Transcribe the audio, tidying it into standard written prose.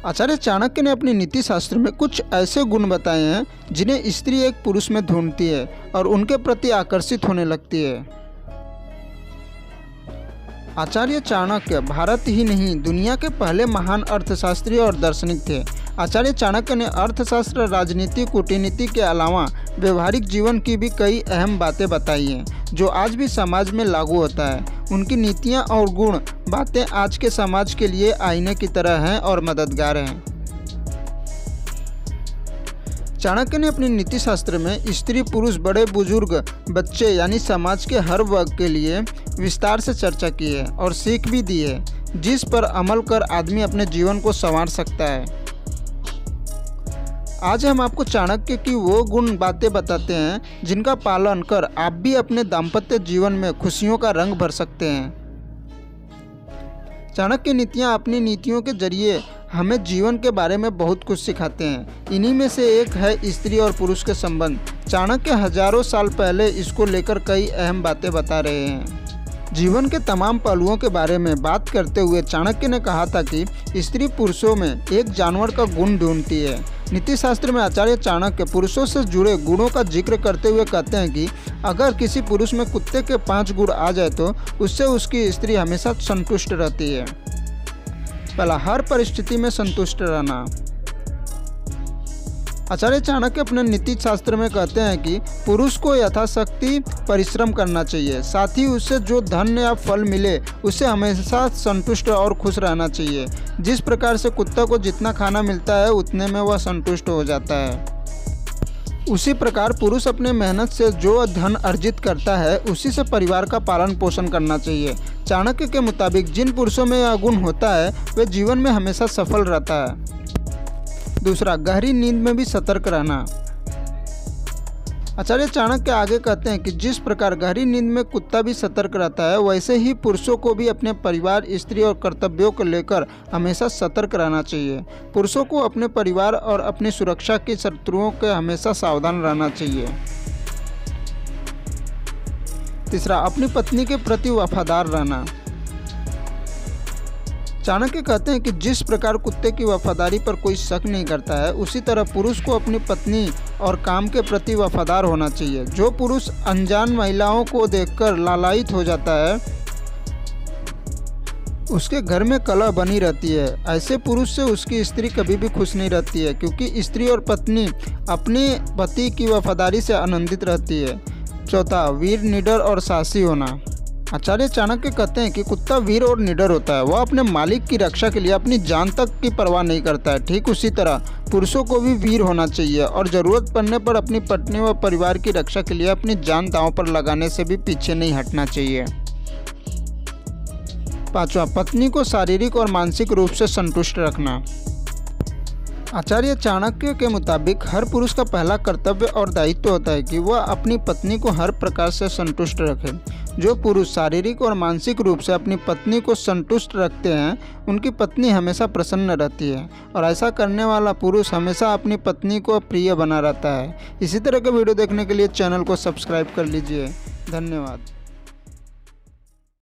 आचार्य चाणक्य ने अपनी नीति शास्त्र में कुछ ऐसे गुण बताए हैं जिन्हें स्त्री एक पुरुष में ढूंढती है और उनके प्रति आकर्षित होने लगती है। आचार्य चाणक्य भारत ही नहीं दुनिया के पहले महान अर्थशास्त्री और दार्शनिक थे। आचार्य चाणक्य ने अर्थशास्त्र, राजनीति, कूटनीति के अलावा व्यवहारिक जीवन की भी कई अहम बातें बताई हैं जो आज भी समाज में लागू होता है। उनकी नीतियाँ और गुण बातें आज के समाज के लिए आईने की तरह हैं और मददगार हैं। चाणक्य ने अपनी नीति शास्त्र में स्त्री, पुरुष, बड़े बुजुर्ग, बच्चे यानी समाज के हर वर्ग के लिए विस्तार से चर्चा की है और सीख भी दी है जिस पर अमल कर आदमी अपने जीवन को संवार सकता है। आज हम आपको चाणक्य की वो गुण बातें बताते हैं जिनका पालन कर आप भी अपने दाम्पत्य जीवन में खुशियों का रंग भर सकते हैं। चाणक्य नीतियाँ अपनी नीतियों के जरिए हमें जीवन के बारे में बहुत कुछ सिखाते हैं। इन्हीं में से एक है स्त्री और पुरुष के संबंध। चाणक्य हजारों साल पहले इसको लेकर कई अहम बातें बता रहे हैं। जीवन के तमाम पहलुओं के बारे में बात करते हुए चाणक्य ने कहा था कि स्त्री पुरुषों में एक जानवर का गुण ढूंढती है। नीति शास्त्र में आचार्य चाणक्य पुरुषों से जुड़े गुणों का जिक्र करते हुए कहते हैं कि अगर किसी पुरुष में कुत्ते के 5 गुण आ जाए तो उससे उसकी स्त्री हमेशा संतुष्ट रहती है। पहला, हर परिस्थिति में संतुष्ट रहना। आचार्य चाणक्य अपने नीति शास्त्र में कहते हैं कि पुरुष को यथाशक्ति परिश्रम करना चाहिए, साथ ही उससे जो धन या फल मिले उससे हमेशा संतुष्ट और खुश रहना चाहिए। जिस प्रकार से कुत्ता को जितना खाना मिलता है उतने में वह संतुष्ट हो जाता है, उसी प्रकार पुरुष अपने मेहनत से जो धन अर्जित करता है उसी से परिवार का पालन पोषण करना चाहिए। चाणक्य के मुताबिक जिन पुरुषों में यह गुण होता है वे जीवन में हमेशा सफल रहता है। दूसरा, गहरी नींद में भी सतर्क रहना। आचार्य चाणक्य आगे कहते हैं कि जिस प्रकार गहरी नींद में कुत्ता भी सतर्क रहता है वैसे ही पुरुषों को भी अपने परिवार, स्त्री और कर्तव्यों को लेकर हमेशा सतर्क रहना चाहिए। पुरुषों को अपने परिवार और अपनी सुरक्षा के शत्रुओं के हमेशा सावधान रहना चाहिए। तीसरा, अपनी पत्नी के प्रति वफादार रहना। चाणक्य कहते हैं कि जिस प्रकार कुत्ते की वफादारी पर कोई शक नहीं करता है उसी तरह पुरुष को अपनी पत्नी और काम के प्रति वफादार होना चाहिए। जो पुरुष अनजान महिलाओं को देखकर लालायित हो जाता है उसके घर में कलह बनी रहती है। ऐसे पुरुष से उसकी स्त्री कभी भी खुश नहीं रहती है क्योंकि स्त्री और पत्नी अपने पति की वफादारी से आनंदित रहती है। चौथा, वीर, निडर और साहसी होना। आचार्य चाणक्य कहते हैं कि कुत्ता वीर और निडर होता है। वह अपने मालिक की रक्षा के लिए अपनी जान तक की परवाह नहीं करता है। ठीक उसी तरह पुरुषों को भी वीर होना चाहिए और ज़रूरत पड़ने पर अपनी पत्नी व परिवार की रक्षा के लिए अपनी जान दांव पर लगाने से भी पीछे नहीं हटना चाहिए। पांचवा, पत्नी को शारीरिक और मानसिक रूप से संतुष्ट रखना। आचार्य चाणक्य के मुताबिक हर पुरुष का पहला कर्तव्य और दायित्व होता है कि वह अपनी पत्नी को हर प्रकार से संतुष्ट रखे। जो पुरुष शारीरिक और मानसिक रूप से अपनी पत्नी को संतुष्ट रखते हैं उनकी पत्नी हमेशा प्रसन्न रहती है और ऐसा करने वाला पुरुष हमेशा अपनी पत्नी को प्रिय बना रहता है। इसी तरह के वीडियो देखने के लिए चैनल को सब्सक्राइब कर लीजिए। धन्यवाद।